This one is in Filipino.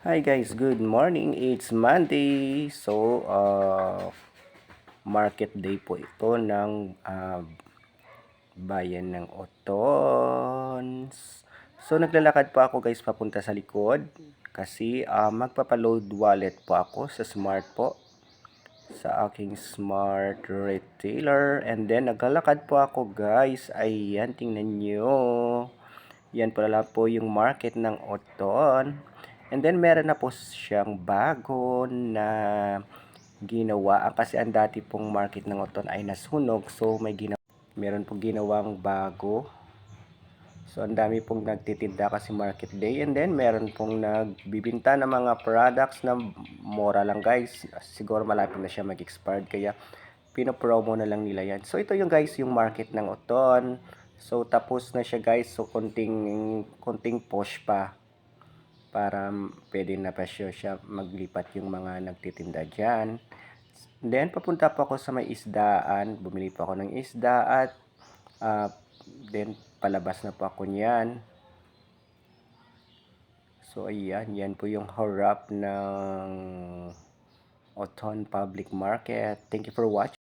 Hi guys, good morning. It's Monday. Market day po ito ng bayan ng Oton. Naglalakad po ako guys papunta sa likod kasi magpapaload wallet po ako sa smart po sa aking smart retailer, and then naglalakad po ako guys. Ayan, tingnan nyo. Yan pala po yung market ng Oton. And then meron na po siyang bago na ginawa kasi ang dati pong market ng Oton ay nasunog. So meron pong ginawang bago. So ang dami pong nagtitinda kasi market day, and then meron pong nagbibinta ng mga products na mura lang guys. Siguro malapit na siya mag-expired kaya pinopromo na lang nila yan. So ito yung guys yung market ng Oton. So tapos na siya guys. So konting push pa para pwede na pa siya maglipat yung mga nagtitinda dyan. Then papunta po ako sa may isdaan. Bumili po ako ng isda at uh, then palabas na po ako niyan. So ayan, yan po yung harap ng Oton Public Market. Thank you for watching.